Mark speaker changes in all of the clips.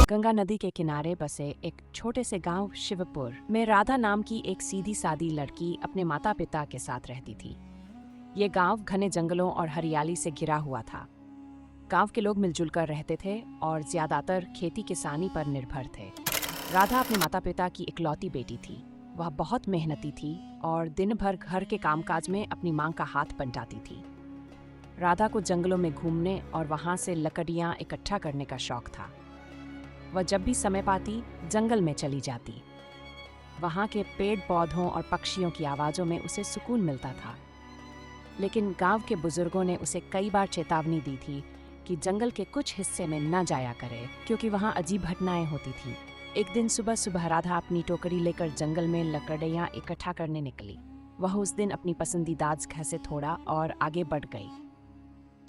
Speaker 1: गंगा नदी के किनारे बसे एक छोटे से गांव शिवपुर में राधा नाम की एक सीधी सादी लड़की अपने माता पिता के साथ रहती थी। ये गांव घने जंगलों और हरियाली से घिरा हुआ था। गांव के लोग मिलजुल कर रहते थे और ज्यादातर खेती किसानी पर निर्भर थे। राधा अपने माता पिता की इकलौती बेटी थी। वह बहुत मेहनती थी और दिन भर घर के कामकाज में अपनी मां का हाथ बंटाती थी। राधा को जंगलों में घूमने और वहां से लकड़ियां इकट्ठा करने का शौक था। वह जब भी समय पाती जंगल में चली जाती। वहां के पेड़ पौधों और पक्षियों की आवाजों में उसे सुकून मिलता था। लेकिन गांव के बुजुर्गों ने उसे कई बार चेतावनी दी थी कि जंगल के कुछ हिस्से में न जाया करे, क्योंकि वहां अजीब घटनाएं होती थी। एक दिन सुबह सुबह राधा अपनी टोकरी लेकर जंगल में लकड़ियां इकट्ठा करने निकली। वह उस दिन अपनी पसंदीदा जगह से थोड़ा और आगे बढ़ गई।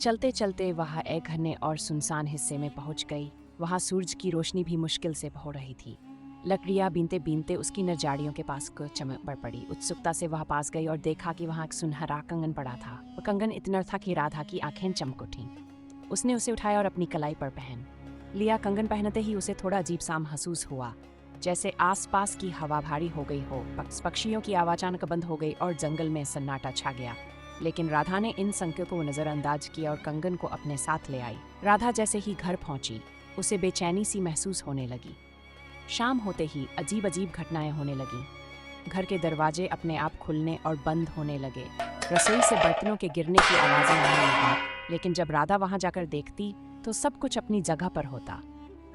Speaker 1: चलते चलते वह एक घने और सुनसान हिस्से में पहुंच गई। वहां सूरज की रोशनी भी मुश्किल से हो रही थी। लकड़ियां बीनते बीनते उसकी नजारियों के पास को चमक पड़ पड़ी। उत्सुकता से वह पास गई और देखा कि वहां एक सुनहरा कंगन पड़ा था। वह कंगन इतना था कि राधा की आंखें चमक उठीं। उसने उसे उठाया और अपनी कलाई पर पहन लिया। कंगन पहनते ही उसे थोड़ा अजीब सा महसूस हुआ, जैसे आसपास की हवा भारी हो गई हो। पक्षियों की आवाज अचानक बंद हो गई और जंगल में सन्नाटा छा गया। लेकिन राधा ने इन संकेतों को नजरअंदाज किया और कंगन को अपने साथ ले आई। राधा जैसे ही घर पहुंची, उसे बेचैनी सी महसूस होने लगी। शाम होते ही अजीब अजीब घटनाएं होने लगीं। घर के दरवाजे अपने आप खुलने और बंद होने लगे। रसोई से बर्तनों के गिरने की आवाजें आने लगीं। लेकिन जब राधा वहां जाकर देखती तो सब कुछ अपनी जगह पर होता।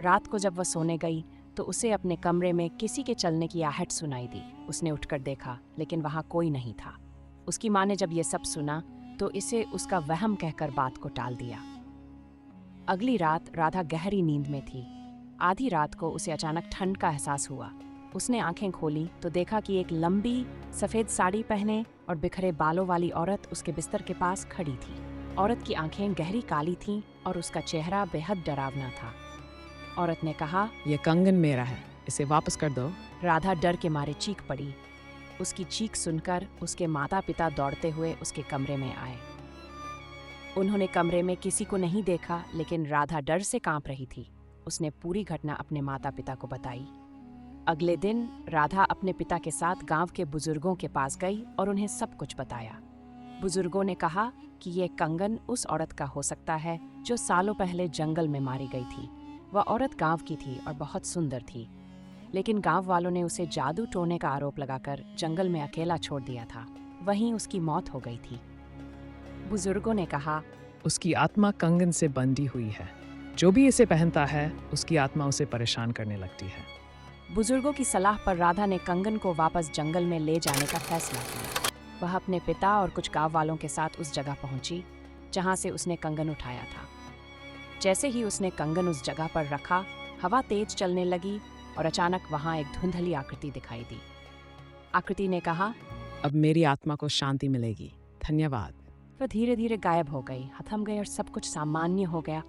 Speaker 1: रात को जब वह सोने गई तो उसे अपने कमरे में किसी के चलने की आहट सुनाई दी। उसने उठकर देखा, लेकिन वहां कोई नहीं था। उसकी माँ ने जब ये सब सुना तो इसे उसका वहम कहकर बात को टाल दिया। अगली रात राधा गहरी नींद में थी। आधी रात को उसे अचानक ठंड का एहसास हुआ। उसने आंखें खोली तो देखा कि एक लंबी सफेद साड़ी पहने और बिखरे बालों वाली औरत उसके बिस्तर के पास खड़ी थी। औरत की आंखें गहरी काली थीं और उसका चेहरा बेहद डरावना था। औरत ने कहा,
Speaker 2: ये कंगन मेरा है, इसे वापस कर दो।
Speaker 1: राधा डर के मारे चीख पड़ी। उसकी चीख सुनकर उसके माता पिता दौड़ते हुए उसके कमरे में आए। उन्होंने कमरे में किसी को नहीं देखा, लेकिन राधा डर से कांप रही थी। उसने पूरी घटना अपने माता पिता को बताई। अगले दिन राधा अपने पिता के साथ गांव के बुजुर्गों के पास गई और उन्हें सब कुछ बताया। बुजुर्गों ने कहा कि ये कंगन उस औरत का हो सकता है जो सालों पहले जंगल में मारी गई थी। वह औरत गांव की थी और बहुत सुंदर थी, लेकिन गांव वालों ने उसे जादू टोने का आरोप लगाकर जंगल में अकेला छोड़ दिया था। वहीं उसकी मौत हो गई थी। बुजुर्गों ने कहा,
Speaker 2: उसकी आत्मा कंगन से बंधी हुई है। जो भी इसे पहनता है उसकी आत्मा उसे परेशान करने लगती है।
Speaker 1: बुजुर्गों की सलाह पर राधा ने कंगन को वापस जंगल में ले जाने का फैसला किया। वह अपने पिता और कुछ गांव वालों के साथ उस जगह पहुंची जहां से उसने कंगन उठाया था। जैसे ही उसने कंगन उस जगह पर रखा, हवा तेज चलने लगी और अचानक वहां एक धुंधली आकृति दिखाई दी। आकृति ने कहा,
Speaker 2: अब मेरी आत्मा को शांति मिलेगी, धन्यवाद।
Speaker 1: वह धीरे धीरे गायब हो गई, थम गई और सब कुछ सामान्य हो गया।